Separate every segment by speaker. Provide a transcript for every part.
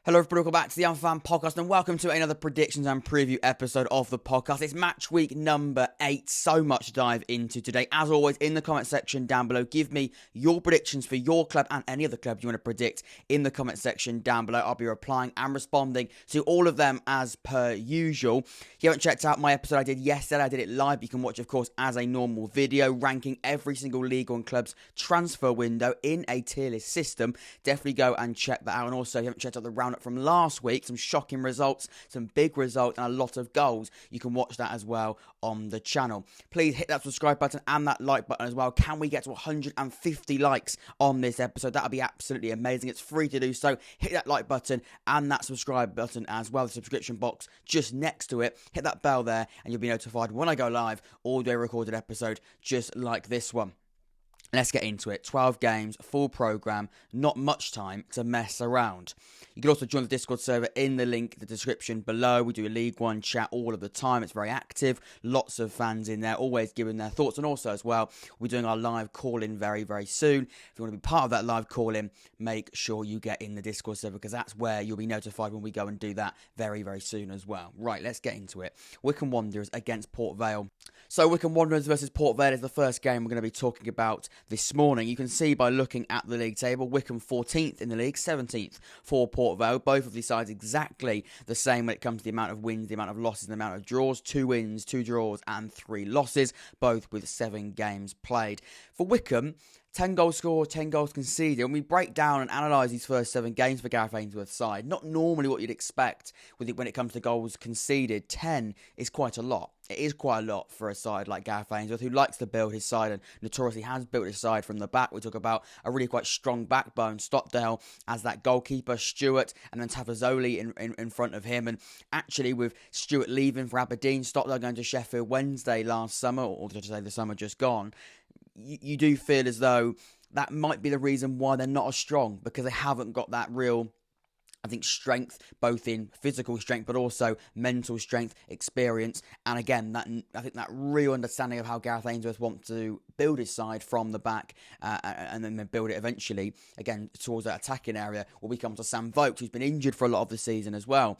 Speaker 1: Hello everybody, welcome back to the Unfan Podcast and welcome to another predictions and preview episode of the podcast. It's match week number 8, so much to dive into today. As always, in the comment section down below, give me your predictions for your club and any other club you want to predict in the comment section down below. I'll be replying and responding to all of them as per usual. If you haven't checked out my episode I did yesterday, I did it live. You can watch, of course, as a normal video, ranking every single league and club's transfer window in a tier list system. Definitely go and check that out. And also, if you haven't checked out the round from last week, some shocking results, some big results and a lot of goals, you can watch that as well on the channel. Please hit that subscribe button and that like button as well. Can we get to 150 likes on this episode? That would be absolutely amazing. It's free to do so. Hit that like button and that subscribe button as well, the subscription box just next to it. Hit that bell there and you'll be notified when I go live, all day recorded episode just like this one. Let's get into it. 12 games, full programme, not much time to mess around. You can also join the Discord server in the link in the description below. We do a League One chat all of the time. It's very active. Lots of fans in there, always giving their thoughts. And also as well, we're doing our live call-in very, very soon. If you want to be part of that live call-in, make sure you get in the Discord server because that's where you'll be notified when we go and do that very, very soon as well. Right, let's get into it. Wycombe Wanderers against Port Vale. So Wycombe Wanderers versus Port Vale is the first game we're going to be talking about this morning. You can see by looking at the league table, Wycombe 14th in the league, 17th for Port Vale. Both of these sides exactly the same when it comes to the amount of wins, the amount of losses, and the amount of draws. 2 wins, 2 draws, and 3 losses, both with 7 games played. For Wycombe, 10 goals scored, 10 goals conceded. When we break down and analyse these first 7 games for Gareth Ainsworth's side, not normally what you'd expect when it comes to goals conceded. 10 is quite a lot. It is quite a lot for a side like Gareth Ainsworth, who likes to build his side and notoriously has built his side from the back. We talk about a really quite strong backbone. Stockdale as that goalkeeper, Stewart, and then Tafazoli in front of him. And actually, with Stewart leaving for Aberdeen, Stockdale going to Sheffield Wednesday last summer, or to say the summer just gone, you do feel as though that might be the reason why they're not as strong, because they haven't got that real, I think, strength, both in physical strength, but also mental strength, experience, and again, I think that real understanding of how Gareth Ainsworth wants to build his side from the back, and then build it eventually, again, towards that attacking area, where we come to Sam Vokes, who's been injured for a lot of the season as well.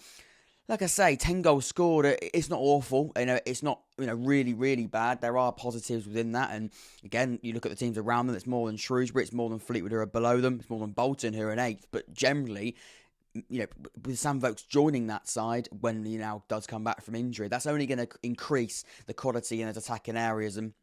Speaker 1: Like I say, 10 goals scored, it's not awful. It's not, really, really bad. There are positives within that. And again, you look at the teams around them, it's more than Shrewsbury, it's more than Fleetwood who are below them, it's more than Bolton who are in 8th. But generally, with Sam Vokes joining that side when he now does come back from injury, that's only going to increase the quality in those attacking areas, and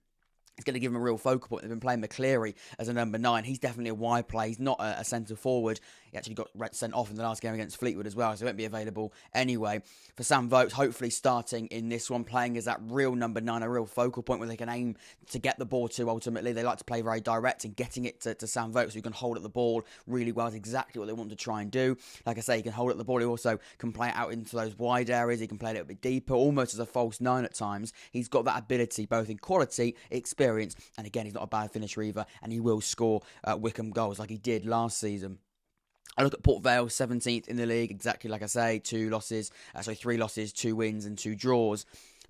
Speaker 1: it's going to give him a real focal point. They've been playing McCleary as a number 9. He's definitely a wide play. He's not a centre forward. He actually got sent off in the last game against Fleetwood as well, so he won't be available anyway. For Sam Vokes, hopefully starting in this one, playing as that real number 9, a real focal point where they can aim to get the ball to ultimately. They like to play very direct, and getting it to Sam Vokes, who can hold at the ball really well, is exactly what they want to try and do. Like I say, he can hold at the ball. He also can play it out into those wide areas. He can play a little bit deeper, almost as a false 9 at times. He's got that ability, both in quality, experience, and again, he's not a bad finisher either, and he will score Wycombe goals like he did last season. I look at Port Vale, 17th in the league, exactly like I say, 3 losses, 2 wins and 2 draws.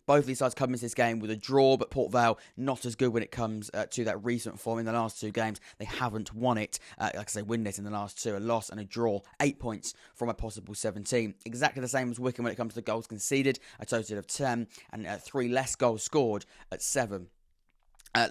Speaker 1: Both of these sides come into this game with a draw, but Port Vale not as good when it comes to that recent form. In the last 2 games, they haven't won it. Like I say, winless in the last 2, a loss and a draw. 8 points from a possible 17. Exactly the same as Wycombe when it comes to goals conceded, a total of 10, and 3 less goals scored at 7.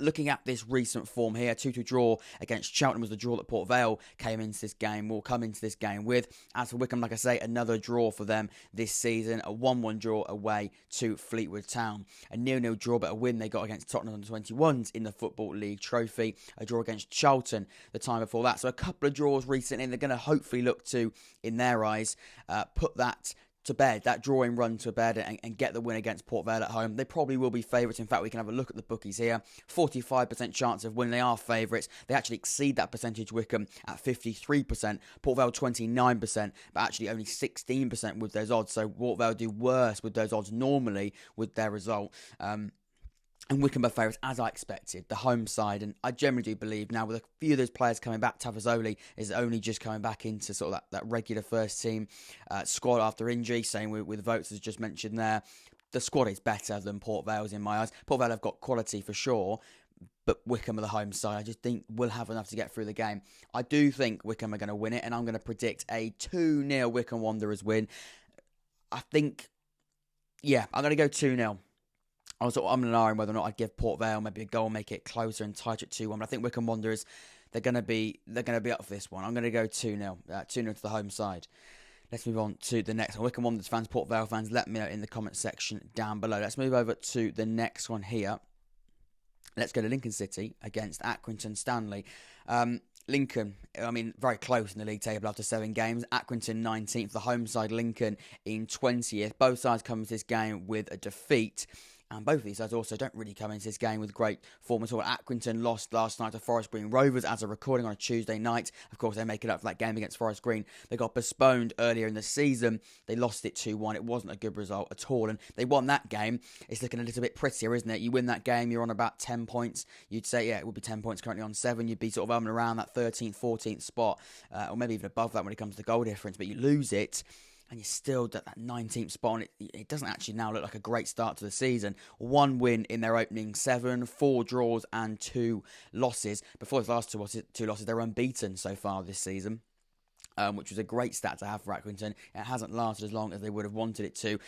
Speaker 1: Looking at this recent form here, 2-2 draw against Charlton was the draw that Port Vale came into this game, will come into this game with. As for Wycombe, like I say, another draw for them this season, a 1-1 draw away to Fleetwood Town. A 0-0 draw, but a win they got against Tottenham under-21s in the Football League Trophy. A draw against Charlton the time before that. So a couple of draws recently, and they're going to hopefully look to, in their eyes, put that to bed, that drawing run to bed, and get the win against Port Vale at home. They probably will be favourites. In fact, we can have a look at the bookies here. 45% chance of winning. They are favourites. They actually exceed that percentage, Wycombe, at 53%. Port Vale 29%, but actually only 16% with those odds. So Port Vale do worse with those odds normally with their result. And Wycombe are favourites, as I expected, the home side. And I generally do believe now, with a few of those players coming back, Tafazoli is only just coming back into sort of that regular first team squad after injury. Same with Vokes, as just mentioned there. The squad is better than Port Vale's in my eyes. Port Vale have got quality for sure. but Wycombe are the home side. I just think we'll have enough to get through the game. I do think Wycombe are going to win it, and I'm going to predict a 2-0 Wycombe Wanderers win. I think, I'm going to go 2-0. I was sort of umming whether or not I'd give Port Vale maybe a goal, make it closer and tighter at 2-1. But I think Wycombe Wanderers, they're going to be up for this one. I'm going to go 2-0. 2-0 to the home side. Let's move on to the next one. Wycombe Wanderers fans, Port Vale fans, let me know in the comment section down below. Let's move over to the next one here. Let's go to Lincoln City against Accrington Stanley. Lincoln, very close in the league table after 7 games. Accrington 19th, the home side, Lincoln in 20th. Both sides come into this game with a defeat. And both of these sides also don't really come into this game with great form at all. Accrington lost last night to Forest Green Rovers as a recording on a Tuesday night. Of course, they make it up for that game against Forest Green. They got postponed earlier in the season. They lost it 2-1. It wasn't a good result at all. And they won that game. It's looking a little bit prettier, isn't it? You win that game, you're on about 10 points. You'd say, it would be 10 points, currently on 7. You'd be sort of around that 13th, 14th spot, or maybe even above that when it comes to goal difference. But you lose it, and you're still at that 19th spot. It doesn't actually now look like a great start to the season. 1 win in their opening 7, 4 draws and 2 losses. Before the last 2 losses, they're unbeaten so far this season. Which was a great stat to have for Accrington. It hasn't lasted as long as they would have wanted it to.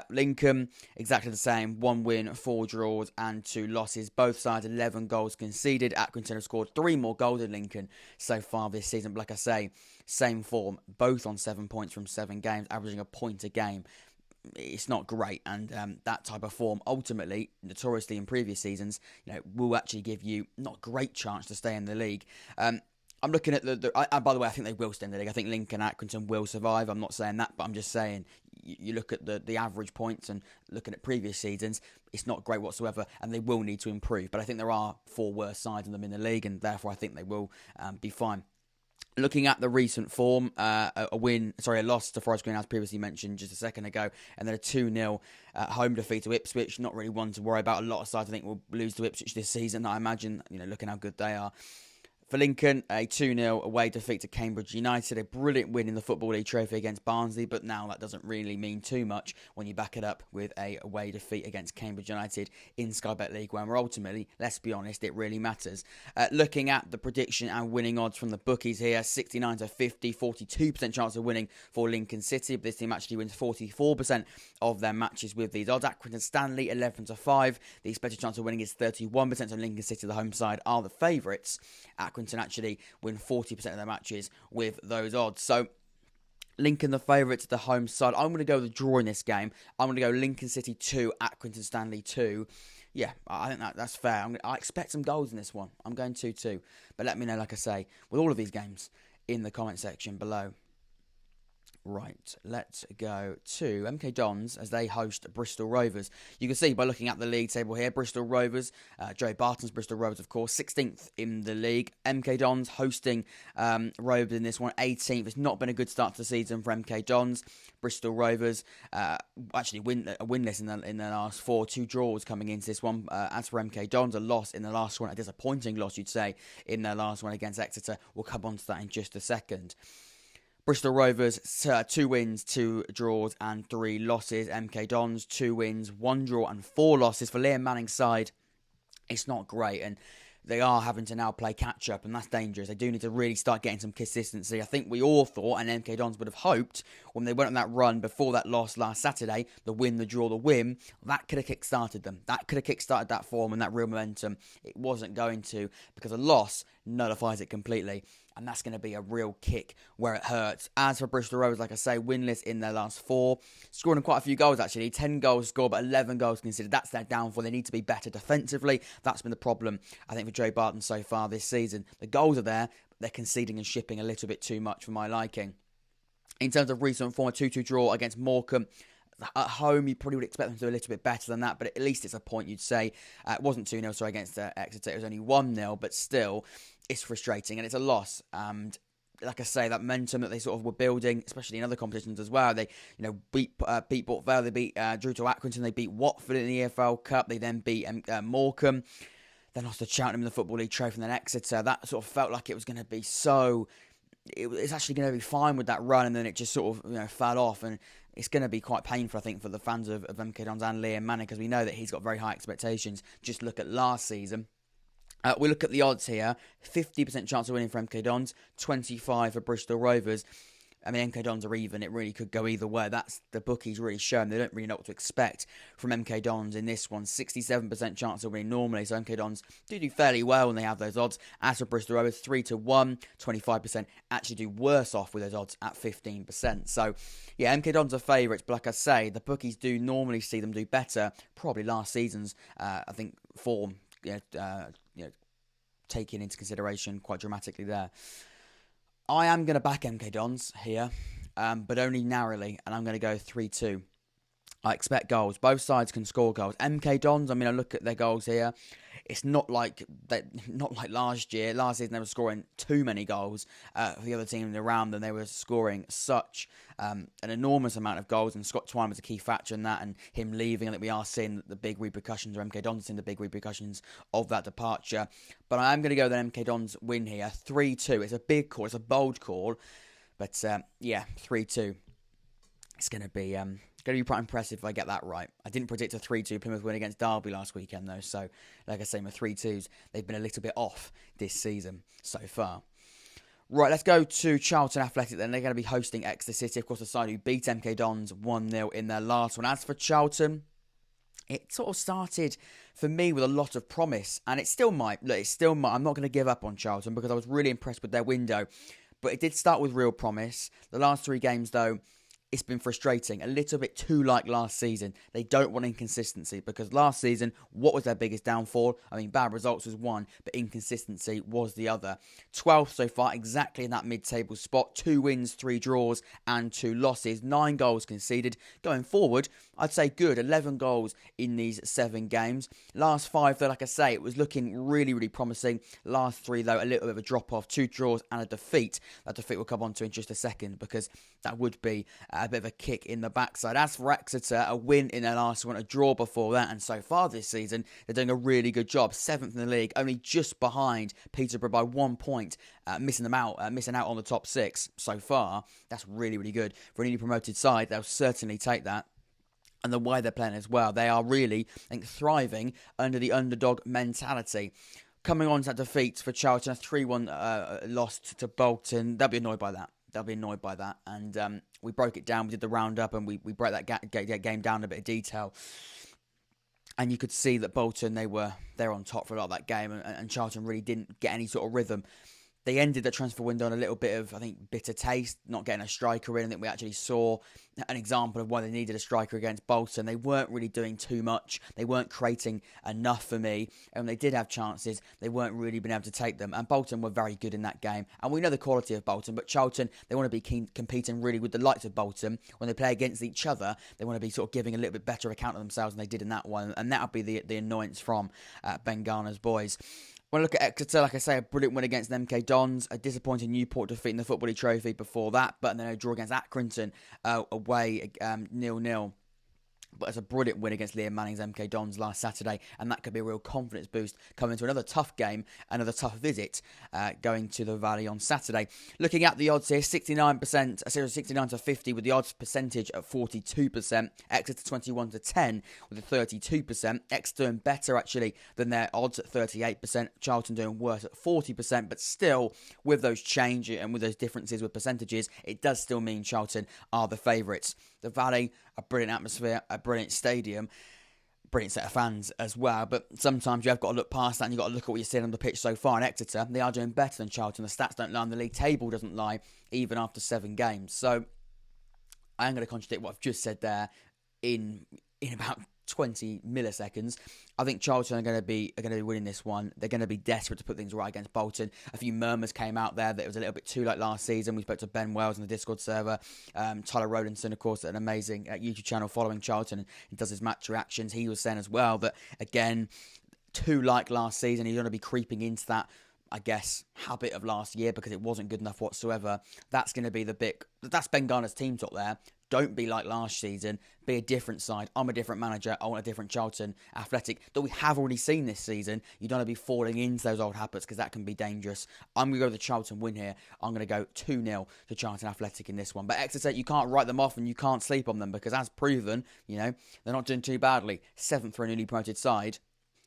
Speaker 1: Lincoln, exactly the same. 1 win, 4 draws and 2 losses. Both sides, 11 goals conceded. Accrington have scored 3 more goals than Lincoln so far this season. But like I say, same form. Both on 7 points from 7 games, averaging a point a game. It's not great, and that type of form, ultimately, notoriously in previous seasons, will actually give you not a great chance to stay in the league. I'm looking at by the way, I think they will stay in the league. I think Lincoln and Accrington will survive. I'm not saying that, but I'm just saying you look at the average points and looking at previous seasons, it's not great whatsoever, and they will need to improve. But I think there are 4 worse sides than them in the league, and therefore I think they will be fine. Looking at the recent form, a loss to Forest Green, as previously mentioned just a second ago, and then a 2-0 home defeat to Ipswich. Not really one to worry about. A lot of sides I think will lose to Ipswich this season. I imagine, looking how good they are. For Lincoln, a 2-0 away defeat to Cambridge United, a brilliant win in the Football League Trophy against Barnsley, but now that doesn't really mean too much when you back it up with a away defeat against Cambridge United in Sky Bet League, where ultimately, let's be honest, it really matters. Looking at the prediction and winning odds from the bookies here, 69 to 50, 42% chance of winning for Lincoln City, but this team actually wins 44% of their matches with these odds. Accrington Stanley, 11 to 5, the expected chance of winning is 31%, so Lincoln City, the home side, are the favourites. Accrington actually win 40% of their matches with those odds. So Lincoln the favourites, the home side. I'm going to go with a draw in this game. I'm going to go Lincoln City 2, Accrington Stanley 2. Yeah, I think that's fair. I expect some goals in this one. I'm going 2-2. But let me know, like I say, with all of these games in the comment section below. Right, let's go to MK Dons as they host Bristol Rovers. You can see by looking at the league table here, Bristol Rovers, Joey Barton's Bristol Rovers, of course, 16th in the league. MK Dons hosting Rovers in this one, 18th. It's not been a good start to the season for MK Dons. Bristol Rovers actually winless in the last 4, 2 draws coming into this one. As for MK Dons, a loss in the last one, a disappointing loss, you'd say, in their last one against Exeter. We'll come on to that in just a second. Bristol Rovers, 2 wins, 2 draws and 3 losses. MK Dons, 2 wins, 1 draw and 4 losses. For Liam Manning's side, it's not great, and they are having to now play catch-up, and that's dangerous. They do need to really start getting some consistency. I think we all thought, and MK Dons would have hoped, when they went on that run before that loss last Saturday, the win, the draw, the win, that could have kick-started them. That could have kick-started that form and that real momentum. It wasn't going to, because a loss nullifies it completely. And that's going to be a real kick where it hurts. As for Bristol Rovers, like I say, winless in their last 4. Scoring quite a few goals, actually. 10 goals scored, but 11 goals considered. That's their downfall. They need to be better defensively. That's been the problem, I think, for Joe Barton so far this season. The goals are there, but they're conceding and shipping a little bit too much for my liking. In terms of recent form, a 2-2 draw against Morecambe. At home, you probably would expect them to do a little bit better than that, but at least it's a point, you'd say. It wasn't 2-0, against Exeter. It was only 1-0, but still, it's frustrating, and it's a loss. And like I say, that momentum that they sort of were building, especially in other competitions as well. They, beat Port Vale, they drew to Accrington, they beat Watford in the EFL Cup, they then beat Morecambe, then lost to Cheltenham in the Football League Trophy, and then Exeter. That sort of felt like it was going to be so... It's actually going to be fine with that run, and then it just sort of fell off, and it's going to be quite painful, I think, for the fans of MK Dons and Liam Manning, because we know that he's got very high expectations. Just look at last season. We look at the odds here. 50% chance of winning for MK Dons, 25 for Bristol Rovers. I mean, MK Dons are even. It really could go either way. That's the bookies really showing. They don't really know what to expect from MK Dons in this one. 67% chance of winning normally. So MK Dons do fairly well when they have those odds. As for Bristol Rovers, 3-1, 25% actually do worse off with those odds at 15%. So, yeah, MK Dons are favourites. But like I say, the bookies do normally see them do better. Probably last season's, I think, form, taken into consideration quite dramatically there. I am going to back MK Dons here, but only narrowly, and I'm going to go 3-2. I expect goals. Both sides can score goals. MK Dons, I mean, I look at their goals here. It's not like last year. Last season, they were scoring too many goals for the other team around them. They were scoring such an enormous amount of goals, and Scott Twine was a key factor in that, and him leaving. I think we are seeing the big repercussions, or MK Dons seeing the big repercussions of that departure. But I am going to go with an MK Dons win here. 3-2. It's a big call. It's a bold call. But, 3-2. It's going to be quite impressive if I get that right. I didn't predict a 3-2 Plymouth win against Derby last weekend, though. So, like I say, my 3-2s, they've been a little bit off this season so far. Right, let's go to Charlton Athletic then. They're going to be hosting Exeter City, of course, the side who beat MK Dons 1-0 in their last one. As for Charlton, it sort of started for me with a lot of promise, and it still might. Look, it still might. I'm not going to give up on Charlton because I was really impressed with their window. But it did start with real promise. The last 3 games, though, it's been frustrating. A little bit too like last season. They don't want inconsistency because last season, what was their biggest downfall? I mean, bad results was one, but inconsistency was the other. 12th so far, exactly in that mid-table spot. 2 wins, 3 draws, and 2 losses. 9 goals conceded. Going forward, I'd say good. 11 goals in these 7 games. Last 5, though, like I say, it was looking really, really promising. Last 3, though, a little bit of a drop-off. 2 draws and a defeat. That defeat we'll come on to in just a second because that would be a bit of a kick in the backside. As for Exeter, a win in their last one, a draw before that, and so far this season, they're doing a really good job. 7th in the league, only just behind Peterborough by 1 point, missing out on the top 6 so far. That's really, really good. For a newly promoted side, they'll certainly take that. And the way they're playing as well, they are really, I think, thriving under the underdog mentality. Coming on to that defeat for Charlton, a 3-1 loss to Bolton, they'll be annoyed by that. And we broke it down. We did the roundup and we broke that game down in a bit of detail. And you could see that Bolton, they're on top for a lot of that game. And Charlton really didn't get any sort of rhythm. They ended the transfer window on a little bit of, I think, bitter taste, not getting a striker in. I think we actually saw an example of why they needed a striker against Bolton. They weren't really doing too much. They weren't creating enough for me. And when they did have chances, they weren't really being able to take them. And Bolton were very good in that game. And we know the quality of Bolton, but Charlton, they want to be competing really with the likes of Bolton. When they play against each other, they want to be sort of giving a little bit better account of themselves than they did in that one. And that'll be the annoyance from Ben Garner's boys. When I look at Exeter, like I say, a brilliant win against MK Dons, a disappointing Newport defeat in the Football League Trophy before that, but then a draw against Accrington away 0-0. But it's a brilliant win against Liam Manning's MK Dons last Saturday, and that could be a real confidence boost coming into another tough game, another tough visit going to the Vale on Saturday. Looking at the odds here, 69-50 with the odds percentage at 42%. Exeter 21-10 with a 32%. Exeter doing better actually than their odds at 38%. Charlton doing worse at 40%, but still with those changes and with those differences with percentages, it does still mean Charlton are the favourites. The Vale, a brilliant atmosphere, a brilliant stadium, brilliant set of fans as well. But sometimes you have got to look past that and you've got to look at what you're seeing on the pitch so far. In Exeter, they are doing better than Charlton. The stats don't lie, and the league table doesn't lie, even after 7 games. So I am going to contradict what I've just said there in about 20 milliseconds. I think Charlton are going to be winning this one. They're going to be desperate to put things right against Bolton. A few murmurs came out there that it was a little bit too like last season. We spoke to Ben Wells on the Discord server. Tyler Rodinson, of course, an amazing YouTube channel following Charlton and does his match reactions. He was saying as well that, again, too like last season. He's going to be creeping into that, I guess, habit of last year because it wasn't good enough whatsoever. That's going to be that's Ben Garner's team talk there. Don't be like last season. Be a different side. I'm a different manager. I want a different Charlton Athletic that we have already seen this season. You don't want to be falling into those old habits because that can be dangerous. I'm going to go with the Charlton win here. I'm going to go 2-0 to Charlton Athletic in this one. But Exeter, you can't write them off and you can't sleep on them because as proven, they're not doing too badly. 7th for a newly promoted side.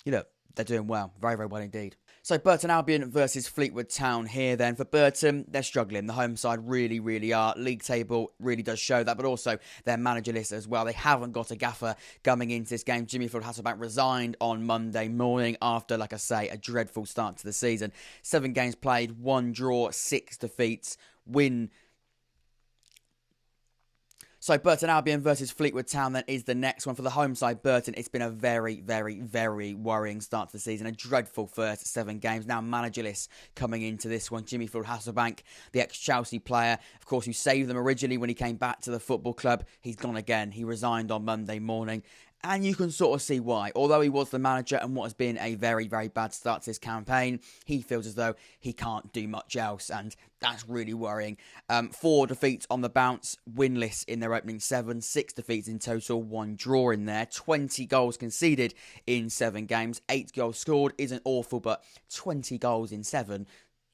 Speaker 1: They're doing well. Very, very well indeed. So Burton Albion versus Fleetwood Town here then. For Burton, they're struggling. The home side really, really are. League table really does show that, but also their manager list as well. They haven't got a gaffer coming into this game. Jimmy Fieldhouse resigned on Monday morning after, like I say, a dreadful start to the season. 7 games played, 1 draw, 6 defeats, win. So Burton Albion versus Fleetwood Town then is the next one. For the home side, Burton, it's been a very, very, very worrying start to the season. A dreadful first 7 games. Now managerless coming into this one. Jimmy Fieldhouse, the ex-Chelsea player, of course, who saved them originally when he came back to the football club. He's gone again. He resigned on Monday morning. And you can sort of see why. Although he was the manager and what has been a very, very bad start to this campaign, he feels as though he can't do much else. And that's really worrying. 4 defeats on the bounce, winless in their opening 7, 6 defeats in total, 1 draw in there, 20 goals conceded in 7 games, 8 goals scored. Isn't awful, but 20 goals in 7,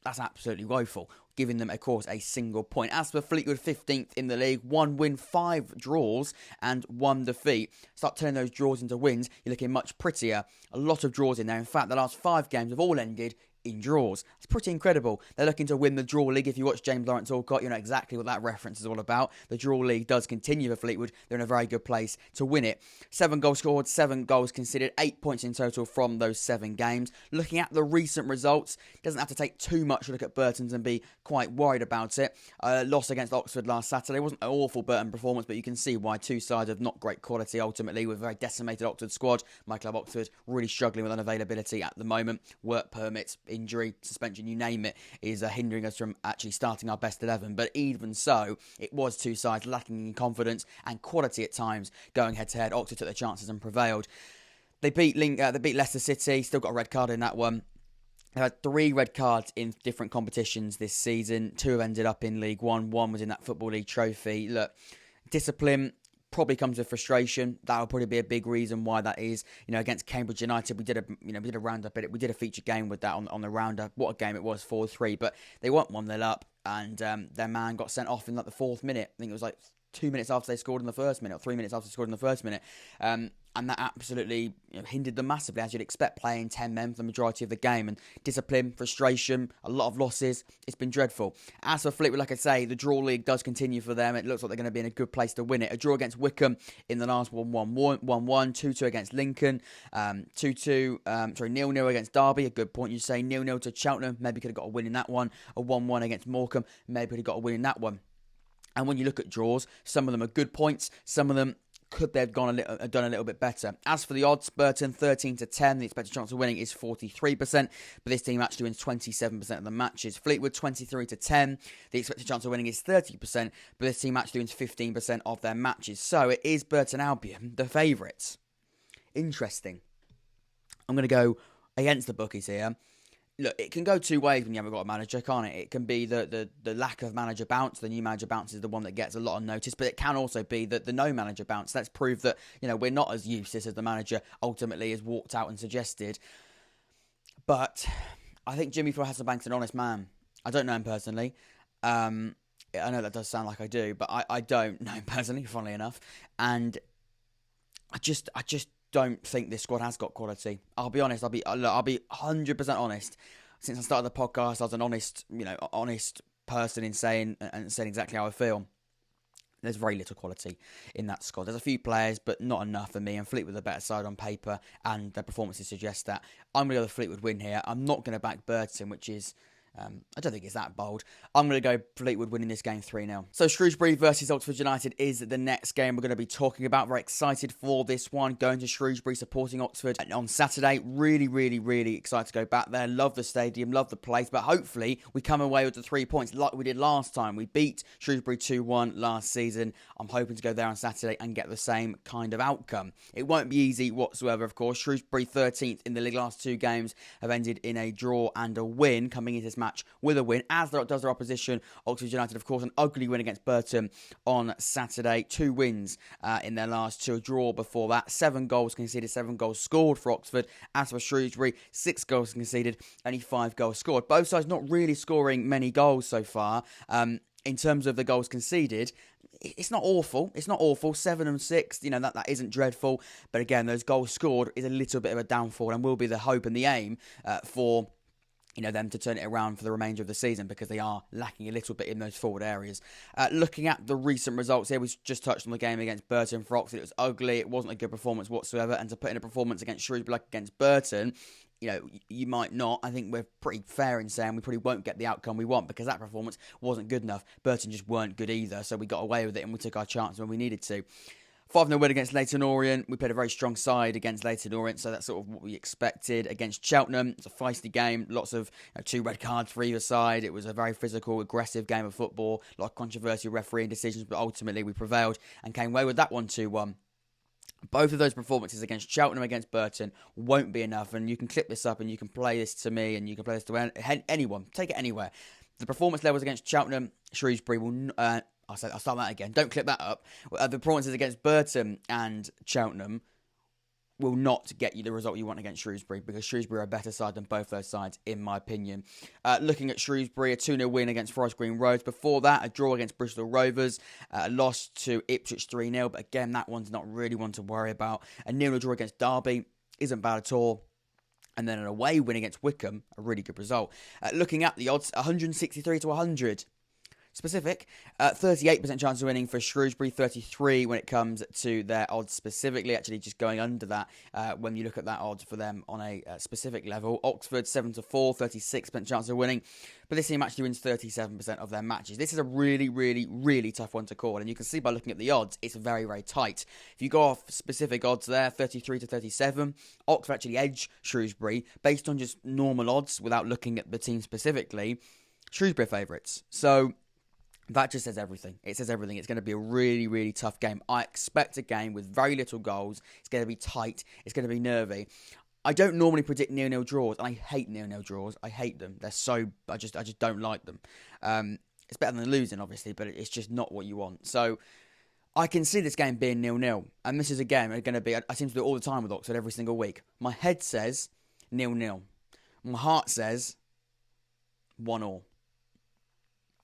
Speaker 1: that's absolutely woeful, giving them, of course, a single point. As for Fleetwood, 15th in the league, 1 win, 5 draws, and 1 defeat. Start turning those draws into wins, you're looking much prettier. A lot of draws in there. In fact, the last 5 games have all ended in draws. It's pretty incredible. They're looking to win the draw league. If you watch James Lawrence Alcott, you know exactly what that reference is all about. The draw league does continue for Fleetwood. They're in a very good place to win it. 7 goals scored, 7 goals considered, 8 points in total from those 7 games. Looking at the recent results, doesn't have to take too much to look at Burton's and be quite worried about it. Loss against Oxford last Saturday. It wasn't an awful Burton performance, but you can see why 2 sides of not great quality ultimately, with a very decimated Oxford squad. My club Oxford really struggling with unavailability at the moment. Work permits, injury, suspension, you name it, is hindering us from actually starting our best 11. But even so, it was 2 sides lacking in confidence and quality at times going head to head. Oxford took their chances and prevailed. They beat Leicester City, still got a red card in that one. They've had 3 red cards in different competitions this season. 2 have ended up in League One. 1 was in that Football League trophy. Look, discipline probably comes with frustration. That will probably be a big reason why that is. You know, against Cambridge United, we did a roundup. We did a feature game with that on the roundup. What a game it was, 4-3. But they weren't 1-0 up, and their man got sent off in like the 4th minute. I think it was like 2 minutes after they scored in the first minute, or 3 minutes after they scored in the first minute. And that absolutely hindered them massively, as you'd expect, playing 10 men for the majority of the game. And discipline, frustration, a lot of losses. It's been dreadful. As for Fleetwood, like I say, the draw league does continue for them. It looks like they're going to be in a good place to win it. A draw against Wycombe in the last 1-1, 2-2 against Lincoln, 0-0 against Derby, a good point you say. 0-0 to Cheltenham, maybe could have got a win in that one. A 1-1 against Morecambe, maybe could have got a win in that one. And when you look at draws, some of them are good points, some of them could they have done a little bit better. As for the odds, Burton 13-10. The expected chance of winning is 43%, but this team actually wins 27% of the matches. Fleetwood 23-10. The expected chance of winning is 30%, but this team actually wins 15% of their matches. So it is Burton Albion, the favourites. Interesting. I'm going to go against the bookies here. Look, it can go 2 ways when you haven't got a manager, can't it? It can be the lack of manager bounce. The new manager bounce is the one that gets a lot of notice, but it can also be the no manager bounce. Let's prove that, we're not as useless as the manager ultimately has walked out and suggested. But I think Jimmy Fieldhouse-Bank's an honest man. I don't know him personally. I know that does sound like I do, but I don't know him personally, funnily enough. And I just don't think this squad has got quality. I'll be honest. I'll be 100% honest. Since I started the podcast, I was an honest person in saying exactly how I feel. There's very little quality in that squad. There's a few players, but not enough for me. And Fleetwood the better side on paper, and their performances suggest that. I'm going to go with Fleetwood win here. I'm not going to back Burton, which is I don't think it's that bold. I'm going to go Fleetwood winning this game 3-0. So Shrewsbury versus Oxford United is the next game we're going to be talking about. Very excited for this one. Going to Shrewsbury, supporting Oxford on Saturday. Really, really, really excited to go back there. Love the stadium, love the place. But hopefully we come away with the 3 points like we did last time. We beat Shrewsbury 2-1 last season. I'm hoping to go there on Saturday and get the same kind of outcome. It won't be easy whatsoever, of course. Shrewsbury 13th in the league. Last 2 games have ended in a draw and a win, coming into this match with a win, as does their opposition, Oxford United, of course. An ugly win against Burton on Saturday. 2 wins in their last 2, a draw before that. 7 goals conceded, 7 goals scored for Oxford. As for Shrewsbury, 6 goals conceded, only 5 goals scored. Both sides not really scoring many goals so far. In terms of the goals conceded, it's not awful. 7 and 6, that isn't dreadful. But again, those goals scored is a little bit of a downfall and will be the hope and the aim for them to turn it around for the remainder of the season, because they are lacking a little bit in those forward areas. Looking at the recent results here, we just touched on the game against Burton for Oxford. It was ugly. It wasn't a good performance whatsoever. And to put in a performance against Shrewsbury like against Burton, you might not. I think we're pretty fair in saying we probably won't get the outcome we want, because that performance wasn't good enough. Burton just weren't good either, so we got away with it and we took our chance when we needed to. 5-0 win against Leyton Orient. We played a very strong side against Leyton Orient, so that's sort of what we expected. Against Cheltenham, it's a feisty game. Lots of 2 red cards for either side. It was a very physical, aggressive game of football. A lot of controversial refereeing decisions, but ultimately we prevailed and came away with that one 2-1. Both of those performances against Cheltenham, against Burton, won't be enough. And you can clip this up and you can play this to me and you can play this to anyone. Take it anywhere. The performance levels against Cheltenham, Shrewsbury will... I'll start that again. Don't clip that up. The performances against Burton and Cheltenham will not get you the result you want against Shrewsbury, because Shrewsbury are a better side than both those sides, in my opinion. Looking at Shrewsbury, a 2-0 win against Forest Green Rovers. Before that, a draw against Bristol Rovers. A loss to Ipswich 3-0, but again, that one's not really one to worry about. A 0-0 draw against Derby isn't bad at all. And then an away win against Wycombe, a really good result. Looking at the odds, 163 to 100. Specific, 38% chance of winning for Shrewsbury, 33 when it comes to their odds specifically, actually just going under that when you look at that odds for them on a specific level. Oxford, 7-4, 36% chance of winning, but this team actually wins 37% of their matches. This is a really, really, really tough one to call, and you can see by looking at the odds, it's very, very tight. If you go off specific odds there, 33 to 37, Oxford actually edge Shrewsbury based on just normal odds without looking at the team specifically. Shrewsbury favourites. So that just says everything. It says everything. It's going to be a really, really tough game. I expect a game with very little goals. It's going to be tight. It's going to be nervy. I don't normally predict 0-0 draws, and I hate 0-0 draws. I hate them. They're so... I just don't like them. It's better than losing, obviously, but it's just not what you want. So I can see this game being 0-0, and this is a game going to be... I seem to do it all the time with Oxford every single week. My head says 0-0. My heart says 1-1.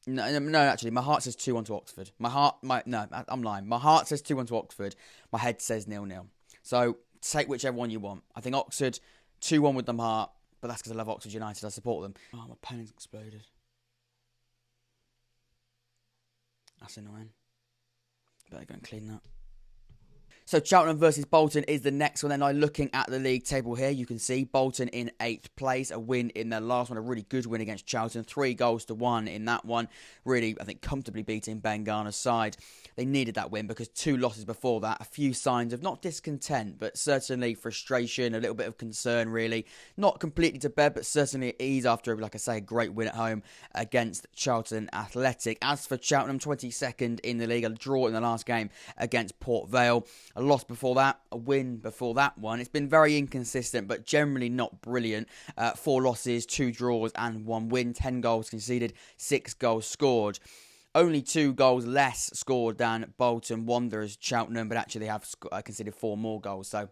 Speaker 1: No, actually, my heart says 2-1 to Oxford. I'm lying. My heart says 2-1 to Oxford. My head says 0-0. So take whichever one you want. I think Oxford, 2-1 with my heart, but that's because I love Oxford United. I support them. Oh, my pen's exploded. That's annoying. Better go and clean that. So Cheltenham versus Bolton is the next one. Then looking at the league table here, you can see Bolton in 8th place. A win in their last one. A really good win against Charlton. 3-1 in that one. Really, I think, comfortably beating Ben Garner's side. They needed that win because 2 losses before that. A few signs of not discontent, but certainly frustration. A little bit of concern, really. Not completely to bed, but certainly at ease after, like I say, a great win at home against Charlton Athletic. As for Cheltenham, 22nd in the league. A draw in the last game against Port Vale. A loss before that, a win before that one. It's been very inconsistent, but generally not brilliant. 4 losses, 2 draws, and 1 win. 10 goals conceded, 6 goals scored. Only 2 goals less scored than Bolton Wanderers, Cheltenham, but actually they have conceded 4 more goals. So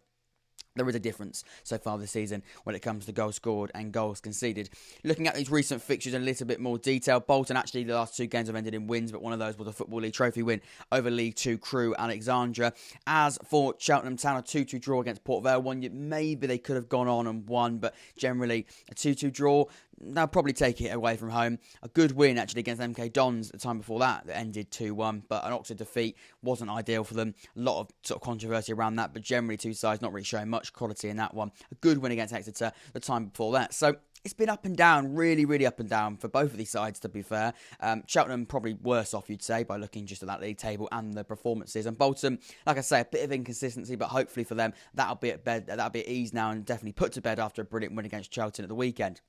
Speaker 1: there is a difference so far this season when it comes to goals scored and goals conceded. Looking at these recent fixtures in a little bit more detail, Bolton actually the last 2 games have ended in wins, but one of those was a Football League Trophy win over League 2 crew Alexandra. As for Cheltenham Town, a 2-2 draw against Port Vale, one maybe they could have gone on and won, but generally a 2-2 draw. They'll probably take it away from home. A good win, actually, against MK Dons the time before that ended 2-1, but an Oxford defeat wasn't ideal for them. A lot of sort of controversy around that, but generally 2 sides not really showing much quality in that one. A good win against Exeter the time before that. So it's been up and down, really, really up and down for both of these sides, to be fair. Cheltenham probably worse off, you'd say, by looking just at that league table and the performances. And Bolton, like I say, a bit of inconsistency, but hopefully for them, that'll be at ease now and definitely put to bed after a brilliant win against Charlton at the weekend.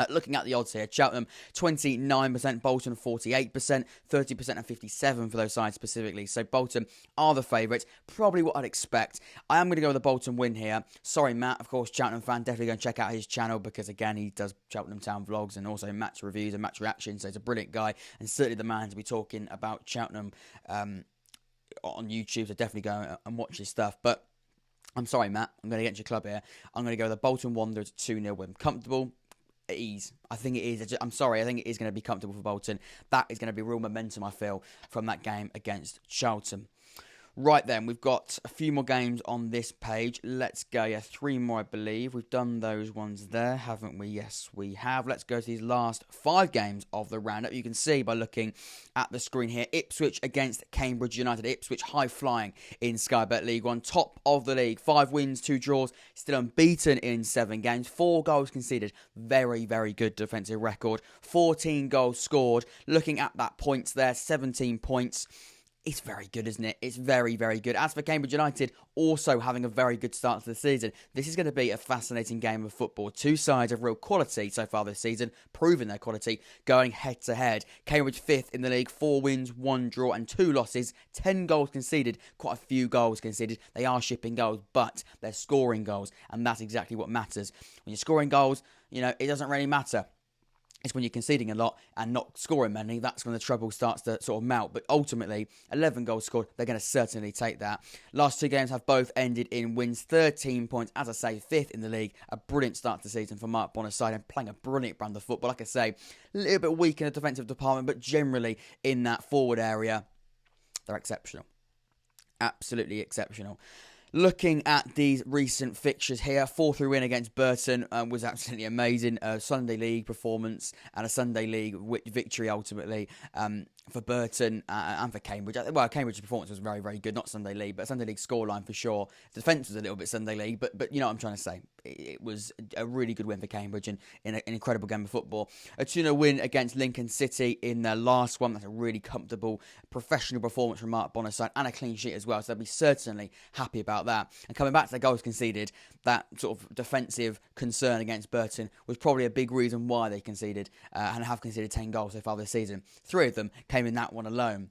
Speaker 1: Looking at the odds here, Cheltenham 29%, Bolton 48%, 30% and 57% for those sides specifically. So Bolton are the favourites, probably what I'd expect. I am going to go with the Bolton win here. Sorry, Matt, of course, Cheltenham fan, definitely go and check out his channel because, again, he does Cheltenham Town vlogs and also match reviews and match reactions. So he's a brilliant guy and certainly the man to be talking about Cheltenham on YouTube. So definitely go and watch his stuff. But I'm sorry, Matt, I'm going to get into your club here. I'm going to go with the Bolton Wanderers 2-0 win. Comfortable. Ease. I think it is. I'm sorry. I think it is going to be comfortable for Bolton. That is going to be real momentum, I feel, from that game against Charlton. Right then, we've got a few more games on this page. Let's go. Yeah, 3 more, I believe. We've done those ones there, haven't we? Yes, we have. Let's go to these last 5 games of the roundup. You can see by looking at the screen here, Ipswich against Cambridge United. Ipswich high-flying in Sky Bet League One, top of the league. 5 wins, 2 draws, still unbeaten in 7 games. 4 goals conceded. Very, very good defensive record. 14 goals scored. Looking at that points there, 17 points. It's very good, isn't it? It's very, very good. As for Cambridge United, also having a very good start to the season. This is going to be a fascinating game of football. 2 sides of real quality so far this season, proving their quality, going head-to-head. Cambridge 5th in the league, 4 wins, 1 draw and 2 losses. 10 goals conceded, quite a few goals conceded. They are shipping goals, but they're scoring goals, and that's exactly what matters. When you're scoring goals, it doesn't really matter. It's when you're conceding a lot and not scoring many, that's when the trouble starts to sort of melt. But ultimately, 11 goals scored, they're going to certainly take that. Last 2 games have both ended in wins, 13 points. As I say, 5th in the league. A brilliant start to the season for Mark Bonner's side and playing a brilliant brand of football. Like I say, a little bit weak in the defensive department, but generally in that forward area, they're exceptional. Absolutely exceptional. Looking at these recent fixtures here, 4-3 win against Burton was absolutely amazing. A Sunday League performance and a Sunday League victory ultimately for Burton and for Cambridge. Well, Cambridge's performance was very, very good. Not Sunday League, but Sunday League scoreline for sure. Defence was a little bit Sunday League, but you know what I'm trying to say. It was a really good win for Cambridge and in an incredible game of football. A 2-0 win against Lincoln City in their last one. That's a really comfortable, professional performance from Mark Bonner's side and a clean sheet as well. So they'll be certainly happy about that. And coming back to the goals conceded, that sort of defensive concern against Burton was probably a big reason why they conceded and have conceded 10 goals so far this season. 3 of them came in that one alone.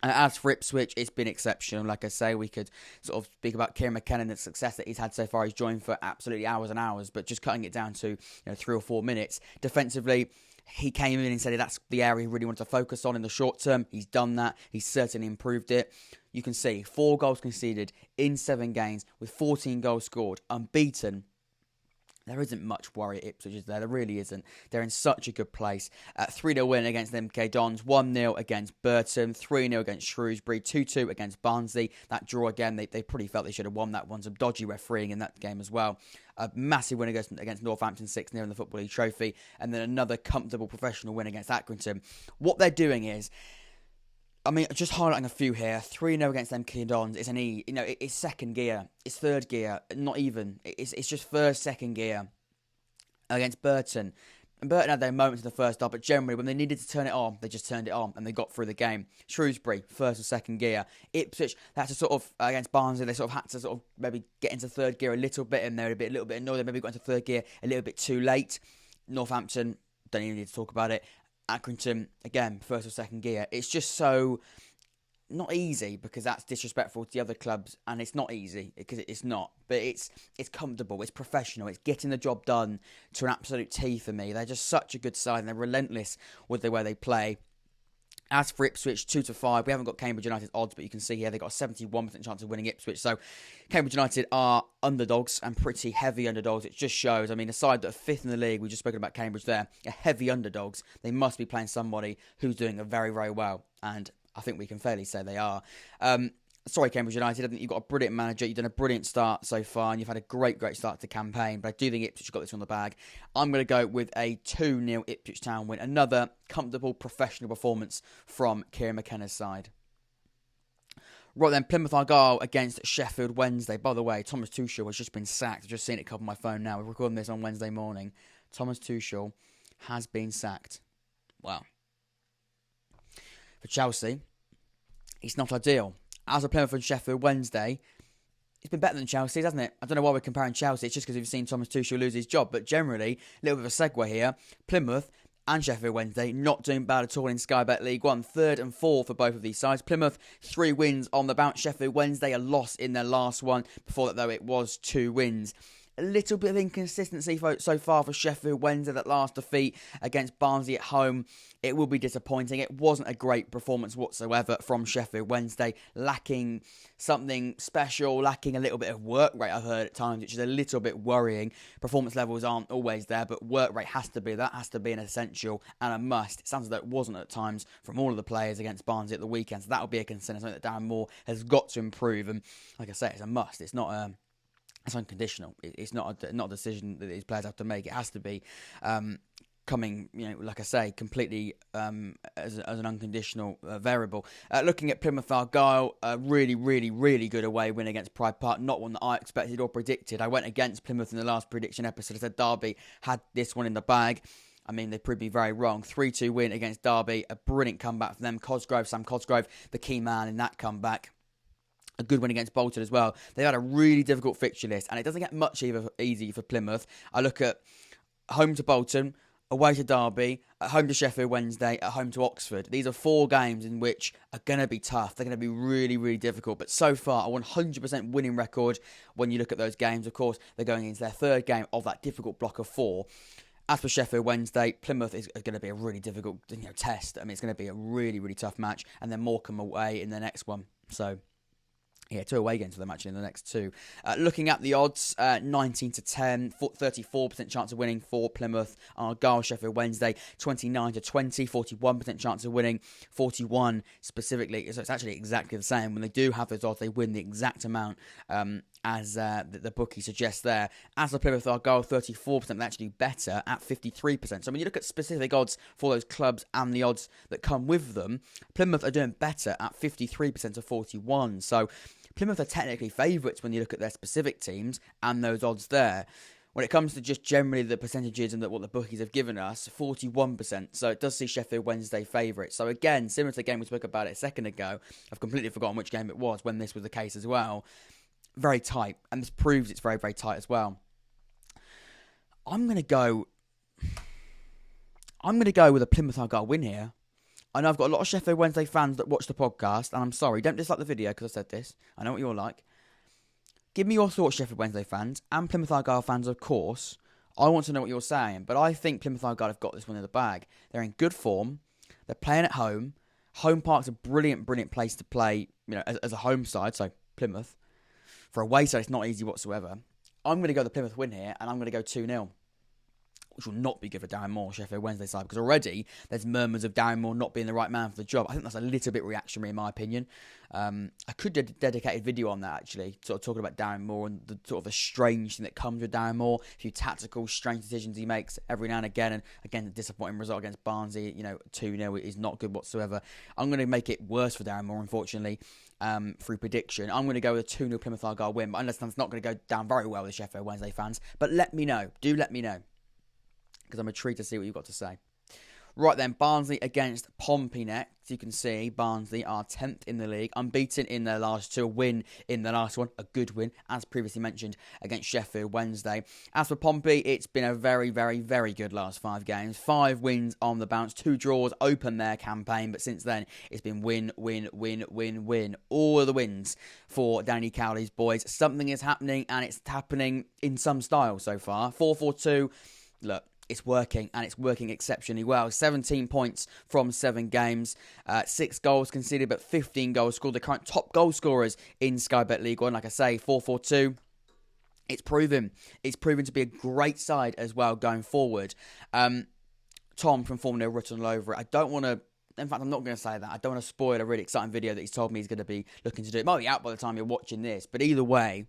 Speaker 1: As for Ipswich, it's been exceptional. Like I say, we could sort of speak about Kieran McKenna and the success that he's had so far. He's joined for absolutely hours and hours, but just cutting it down to 3 or 4 minutes. Defensively, he came in and said that's the area he really wanted to focus on in the short term. He's done that. He's certainly improved it. You can see 4 goals conceded in 7 games with 14 goals scored, unbeaten. There isn't much worry at Ipswich, is there? There really isn't. They're in such a good place. 3-0 win against MK Dons, 1-0 against Burton, 3-0 against Shrewsbury, 2-2 against Barnsley. That draw again, they pretty felt they should have won that one. Some dodgy refereeing in that game as well. A massive win against Northampton, 6-0 in the Football League Trophy. And then another comfortable professional win against Accrington. What they're doing is, just highlighting a few here. 3-0 against MK Dons. It's it's second gear. It's third gear. Not even. It's just first, second gear against Burton. And Burton had their moments in the first half, but generally, when they needed to turn it on, they just turned it on and they got through the game. Shrewsbury, first or second gear. Ipswich, they had to sort of, against Barnsley, they sort of had to sort of maybe get into third gear a little bit, and they're a little bit annoyed. They maybe got into third gear a little bit too late. Northampton, don't even need to talk about it. Accrington, again, first or second gear. It's just so not easy because that's disrespectful to the other clubs, and it's not easy because it's not. But it's comfortable, it's professional, it's getting the job done to an absolute T for me. They're just such a good side, and they're relentless with the way they play. As for Ipswich, 2-5, we haven't got Cambridge United's odds, but you can see here they've got a 71% chance of winning Ipswich. So Cambridge United are underdogs and pretty heavy underdogs. It just shows, a side that are 5th in the league, we've just spoken about Cambridge there, are heavy underdogs. They must be playing somebody who's doing very, very well. And I think we can fairly say they are. Sorry, Cambridge United. I think you've got a brilliant manager. You've done a brilliant start so far, and you've had a great, great start to the campaign. But I do think Ipswich got this on the bag. I'm going to go with a 2-0 Ipswich Town win. Another comfortable, professional performance from Kieran McKenna's side. Right then, Plymouth Argyle against Sheffield Wednesday. By the way, Thomas Tuchel has just been sacked. I've just seen it come on my phone now. We're recording this on Wednesday morning. Thomas Tuchel has been sacked. Wow. For Chelsea, it's not ideal. As a Plymouth and Sheffield Wednesday, it's been better than Chelsea's, hasn't it? I don't know why we're comparing Chelsea. It's just because we've seen Thomas Tuchel lose his job. But generally, a little bit of a segue here. Plymouth and Sheffield Wednesday not doing bad at all in Sky Bet League One. 3rd and 4th for both of these sides. Plymouth, 3 wins on the bounce. Sheffield Wednesday, a loss in their last one. Before that, though, it was 2 wins. A little bit of inconsistency so far for Sheffield Wednesday. That last defeat against Barnsley at home, it will be disappointing. It wasn't a great performance whatsoever from Sheffield Wednesday, lacking something special, lacking a little bit of work rate, I've heard at times, which is a little bit worrying. Performance levels aren't always there, but work rate has to be. That has to be an essential and a must. It sounds as though it wasn't at times from all of the players against Barnsley at the weekend, so that will be a concern. Something that Darren Moore has got to improve, and like I say, it's a must. It's not it's unconditional. It's not a decision that these players have to make. It has to be coming, like I say, completely as an unconditional variable. Looking at Plymouth Argyle, a really, really, really good away win against Pride Park. Not one that I expected or predicted. I went against Plymouth in the last prediction episode. I said Derby had this one in the bag. I mean, they proved me very wrong. 3-2 win against Derby. A brilliant comeback from them. Sam Cosgrove, the key man in that comeback. A good win against Bolton as well. They've had a really difficult fixture list, and it doesn't get much easy for Plymouth. I look at home to Bolton, away to Derby, at home to Sheffield Wednesday, at home to Oxford. These are 4 games in which are going to be tough. They're going to be really, really difficult. But so far, a 100% winning record when you look at those games. Of course, they're going into their 3rd game of that difficult block of 4. As for Sheffield Wednesday, Plymouth is going to be a really difficult test. I mean, it's going to be a really, really tough match. And then Morecambe away in the next one. So yeah, 2 away games for them actually in the next 2. Looking at the odds, 19 to 10, 34% chance of winning for Plymouth Argyle. Sheffield Wednesday, 29 to 20, 41% chance of winning, 41 specifically. So it's actually exactly the same. When they do have those odds, they win the exact amount as the bookie suggests there. As for Plymouth Argyle, 34%, they're actually better at 53%. So when you look at specific odds for those clubs and the odds that come with them, Plymouth are doing better at 53% to 41. So Plymouth are technically favourites when you look at their specific teams and those odds there. When it comes to just generally the percentages and what the bookies have given us, 41%. So it does see Sheffield Wednesday favourites. So again, similar to the game we spoke about it a second ago, I've completely forgotten which game it was when this was the case as well. Very tight, and this proves it's very, very tight as well. I'm going to go with a Plymouth Argyle win here. I know I've got a lot of Sheffield Wednesday fans that watch the podcast, and I'm sorry, don't dislike the video because I said this. I know what you're like. Give me your thoughts, Sheffield Wednesday fans, and Plymouth Argyle fans, of course. I want to know what you're saying, but I think Plymouth Argyle have got this one in the bag. They're in good form. They're playing at home. Home Park's a brilliant, brilliant place to play, as a home side, so Plymouth. For a away side, it's not easy whatsoever. I'm going to go the Plymouth win here, and I'm going to go 2-0. Which will not be good for Darren Moore, Sheffield Wednesday side, because already there's murmurs of Darren Moore not being the right man for the job. I think that's a little bit reactionary in my opinion. I could do a dedicated video on that actually, sort of talking about Darren Moore and the sort of the strange thing that comes with Darren Moore, a few tactical, strange decisions he makes every now and again the disappointing result against Barnsley, 2-0 is not good whatsoever. I'm going to make it worse for Darren Moore, unfortunately. Through prediction, I'm going to go with a 2-0 Plymouth Argyle win, but I understand it's not going to go down very well with the Sheffield Wednesday fans. But let me know. Do let me know, because I'm intrigued to see what you've got to say. Right then, Barnsley against Pompey next. You can see Barnsley are 10th in the league, unbeaten in their last 2, a win in the last one, a good win, as previously mentioned, against Sheffield Wednesday. As for Pompey, it's been a very, very, very good last 5 games. 5 wins on the bounce, 2 draws open their campaign, but since then, it's been win, win, win, win, win. All of the wins for Danny Cowley's boys. Something is happening, and it's happening in some style so far. 4-4-2, look. It's working, and it's working exceptionally well. 17 points from 7 games, 6 goals conceded, but 15 goals scored. The current top goal scorers in Sky Bet League One. Like I say, 4-4-2. It's proven to be a great side as well going forward. Tom from Formula written all over it. I don't want to. In fact, I'm not going to say that. I don't want to spoil a really exciting video that he's told me he's going to be looking to do. It might be out by the time you're watching this, but either way,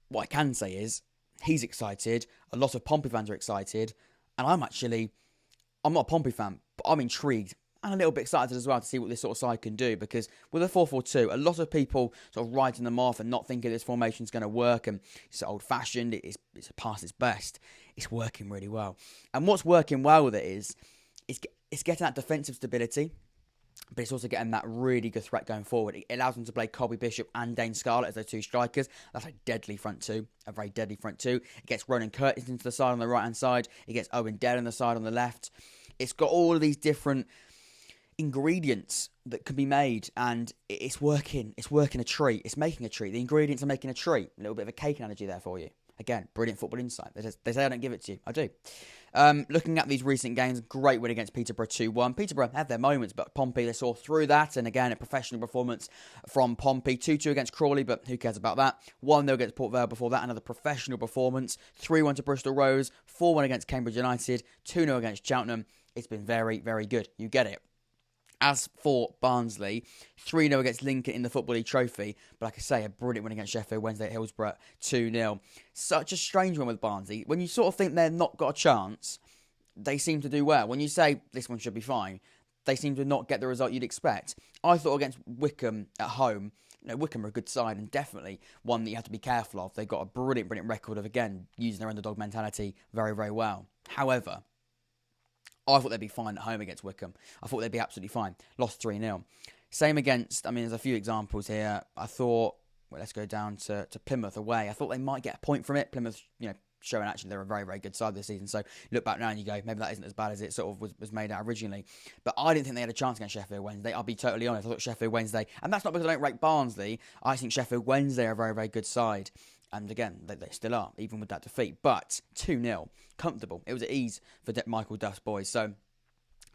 Speaker 1: what I can say is, he's excited, a lot of Pompey fans are excited, and I'm not a Pompey fan, but I'm intrigued and a little bit excited as well to see what this sort of side can do, because with a 4-4-2, a lot of people sort of writing them off and not thinking this formation is going to work, and it's old-fashioned, it's past its best. It's working really well. And what's working well with it is, it's getting that defensive stability, but it's also getting that really good threat going forward. It allows them to play Colby Bishop and Dane Scarlett as their 2 strikers. That's a deadly front 2, a very deadly front 2. It gets Ronan Curtis into the side on the right-hand side. It gets Owen Dell on the side on the left. It's got all of these different ingredients that can be made, and it's working. It's working a treat. It's making a treat. The ingredients are making a treat. A little bit of a cake analogy there for you. Again, brilliant football insight. They say I don't give it to you. I do. Looking at these recent games, great win against Peterborough 2-1. Peterborough had their moments, but Pompey, they saw through that. And again, a professional performance from Pompey. 2-2 against Crawley, but who cares about that? 1-0 against Port Vale before that. Another professional performance. 3-1 to Bristol Rovers. 4-1 against Cambridge United. 2-0 against Cheltenham. It's been very, very good. You get it. As for Barnsley, 3-0 against Lincoln in the Football League Trophy. But like I say, a brilliant win against Sheffield Wednesday at Hillsborough, 2-0. Such a strange one with Barnsley. When you sort of think they've not got a chance, they seem to do well. When you say this one should be fine, they seem to not get the result you'd expect. I thought against Wycombe at home, Wycombe are a good side and definitely one that you have to be careful of. They've got a brilliant record of, again, using their underdog mentality very, very well. However, I thought they'd be fine at home against Wycombe. I thought they'd be absolutely fine. Lost 3-0. Same against, there's a few examples here. I thought, let's go down to Plymouth away. I thought they might get a point from it. Plymouth, showing actually they're a very, very good side this season. So look back now and you go, maybe that isn't as bad as it sort of was made out originally. But I didn't think they had a chance against Sheffield Wednesday. I'll be totally honest. I thought Sheffield Wednesday, and that's not because I don't rate Barnsley. I think Sheffield Wednesday are a very, very good side. And again, they still are, even with that defeat. But 2-0, comfortable. It was at ease for Michael Duff's boys. So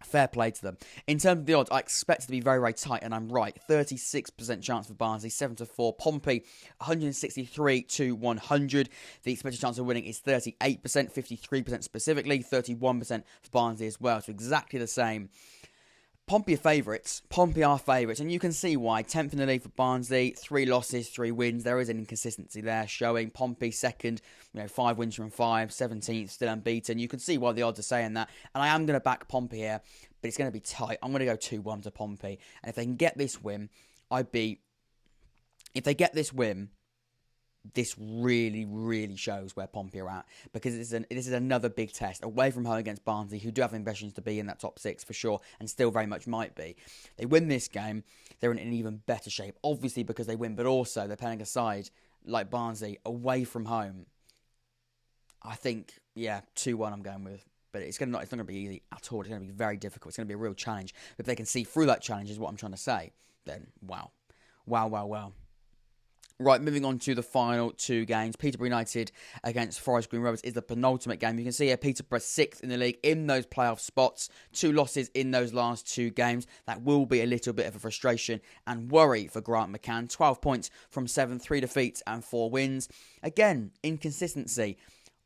Speaker 1: fair play to them. In terms of the odds, I expect it to be very, very tight, and I'm right. 36% chance for Barnsley, 7-4. Pompey, 163 to 100. The expected chance of winning is 38%, 53% specifically, 31% for Barnsley as well. So exactly the same. Pompey are favourites. Pompey are favourites, and you can see why. 10th in the league for Barnsley, 3 losses, 3 wins. There is an inconsistency there showing. Pompey second, 5 wins from 5, 17th, still unbeaten. You can see why the odds are saying that, and I am going to back Pompey here, but it's going to be tight. I'm going to go 2-1 to Pompey, and if they can get this win, this really, really shows where Pompey are at, because this is another big test away from home against Barnsley, who do have ambitions to be in that top 6 for sure, and still very much might be. They win this game, they're in an even better shape, obviously because they win, but also they're playing a side like Barnsley away from home. I think, 2-1 I'm going with. But it's not going to be easy at all. It's going to be very difficult. It's going to be a real challenge. But if they can see through that challenge, is what I'm trying to say, then wow. Wow. Right, moving on to the final 2 games. Peterborough United against Forest Green Rovers is the penultimate game. You can see here Peterborough 6th in the league in those playoff spots. 2 losses in those last 2 games. That will be a little bit of a frustration and worry for Grant McCann. 12 points from 7, 3 defeats and 4 wins. Again, inconsistency.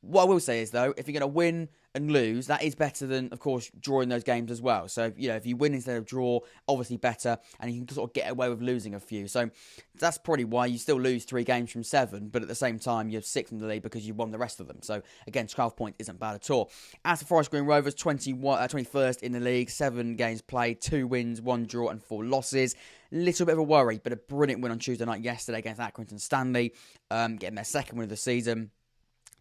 Speaker 1: What I will say is, though, if you're going to win and lose, that is better than, of course, drawing those games as well. So, if you win instead of draw, obviously better, and you can sort of get away with losing a few. So, that's probably why you still lose 3 games from 7, but at the same time, you're 6th in the league because you won the rest of them. So, again, 12 points isn't bad at all. As for Forest Green Rovers, 21st in the league, 7 games played, 2 wins, 1 draw, and 4 losses. Little bit of a worry, but a brilliant win on Tuesday night yesterday against Accrington Stanley, getting their 2nd win of the season.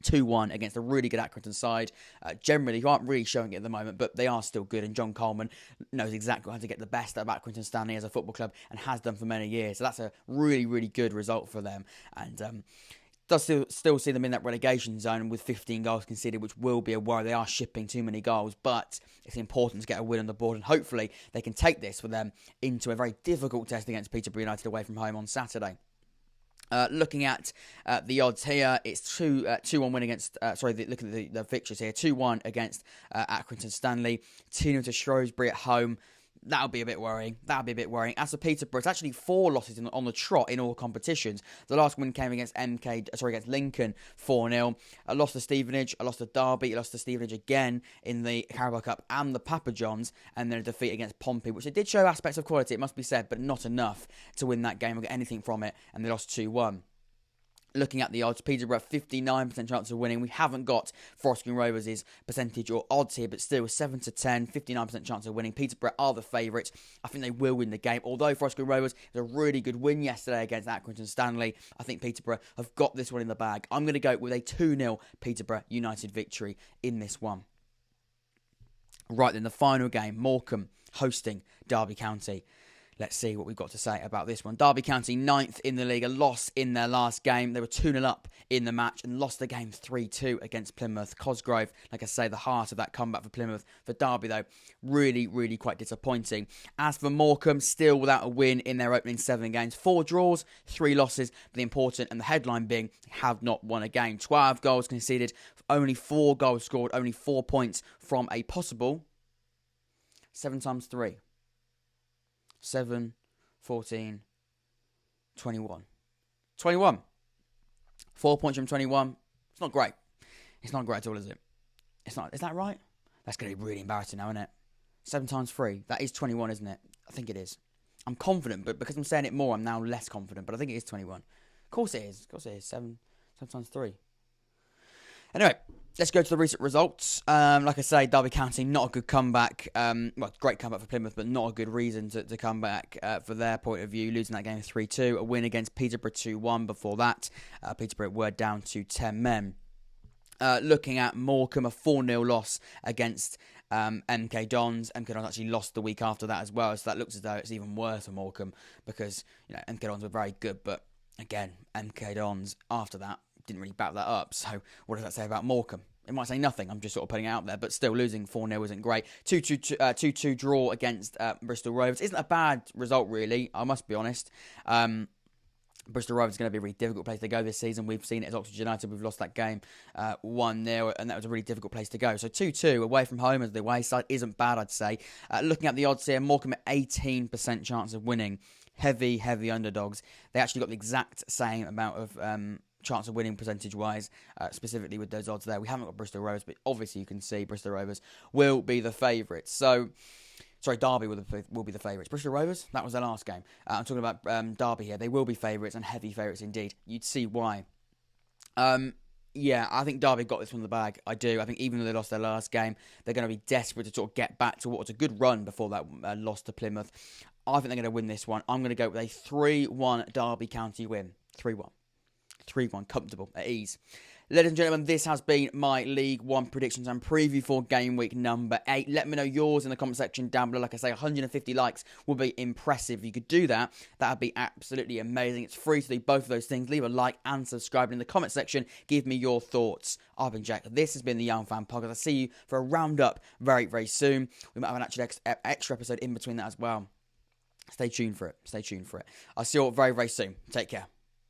Speaker 1: 2-1 against a really good Accrington side. Generally, who aren't really showing it at the moment, but they are still good. And John Coleman knows exactly how to get the best out of Accrington Stanley as a football club and has done for many years. So that's a really, really good result for them. And does still see them in that relegation zone with 15 goals conceded, which will be a worry. They are shipping too many goals, but it's important to get a win on the board. And hopefully they can take this for them into a very difficult test against Peterborough United away from home on Saturday. Looking at the odds here, it's 2-1 win against, looking at the fixtures here, 2-1 against Accrington Stanley, 2-0 to Shrewsbury at home. That'll be a bit worrying. As for Peterborough, it's actually 4 losses on the trot in all competitions. The last win came against against Lincoln, 4-0. I lost to Stevenage, I lost to Derby, I lost to Stevenage again in the Carabao Cup and the Papa Johns, and then a defeat against Pompey, which they did show aspects of quality, it must be said, but not enough to win that game or get anything from it, and they lost 2-1. Looking at the odds, Peterborough 59% chance of winning. We haven't got Forest Green Rovers' percentage or odds here, but still 7-10, 59% chance of winning. Peterborough are the favourites. I think they will win the game. Although Forest Green Rovers had a really good win yesterday against Accrington Stanley, I think Peterborough have got this one in the bag. I'm going to go with a 2-0 Peterborough United victory in this one. Right then, the final game, Morecambe hosting Derby County. let's see what we've got to say about this one. Derby County, 9th in the league, a loss in their last game. They were 2-0 up in the match and lost the game 3-2 against Plymouth. Cosgrove, like I say, the heart of that comeback for Plymouth. For Derby, though, really, really quite disappointing. As for Morecambe, still without a win in their opening 7 games. 4 draws, 3 losses. But the important and the headline being, have not won a game. 12 goals conceded, only 4 goals scored, only 4 points from a possible 7 times 3. 7, 14, 21. 21. 4 points from 21. It's not great. It's not great at all, is it? It's not. Is that right? That's going to be really embarrassing now, isn't it? 7 times 3. That is 21, isn't it? I think it is. I'm confident, but because I'm saying it more, I'm now less confident. But I think it is 21. Of course it is. Of course it is. 7 times 3. Anyway, let's go to the recent results. Like I say, Derby County, not a good comeback. Well, great comeback for Plymouth, but not a good reason to come back for their point of view. Losing that game 3-2. A win against Peterborough 2-1 before that. Peterborough were down to 10 men. Looking at Morecambe, a 4-0 loss against MK Dons. MK Dons actually lost the week after that as well, so that looks as though it's even worse for Morecambe because MK Dons were very good, but again, MK Dons after that didn't really back that up. So what does that say about Morecambe? It might say nothing. I'm just sort of putting it out there, but still losing 4-0 isn't great. 2-2 draw against Bristol Rovers isn't a bad result really. I must be honest. Bristol Rovers is going to be a really difficult place to go this season. We've seen it as Oxford United. We've lost that game 1-0, and that was a really difficult place to go. So 2-2 away from home as the away side isn't bad, I'd say. Looking at the odds here, Morecambe at 18% chance of winning. Heavy underdogs. They actually got the exact same amount of chance of winning percentage-wise, specifically with those odds there. We haven't got Bristol Rovers, but obviously you can see Bristol Rovers will be the favourites. So, sorry, Derby will be the favourites. Bristol Rovers, that was their last game. I'm talking about Derby here. They will be favourites and heavy favourites indeed. You'd see why. Yeah, I think Derby got this from the bag. I do. I think even though they lost their last game, they're going to be desperate to sort of get back to what was a good run before that loss to Plymouth. I think they're going to win this one. I'm going to go with a 3-1 Derby County win. 3-1. 3-1. Comfortable. At ease. Ladies and gentlemen, this has been my League One predictions and preview for game week number 8. Let me know yours in the comment section down below. Like I say, 150 likes would be impressive. If you could do that, that would be absolutely amazing. It's free to do both of those things. Leave a like and subscribe in the comment section. Give me your thoughts. I've been Jack. This has been the Young Fan Podcast. I'll see you for a roundup very, very soon. We might have an actual extra episode in between that as well. Stay tuned for it. Stay tuned for it. I'll see you all very, very soon. Take care.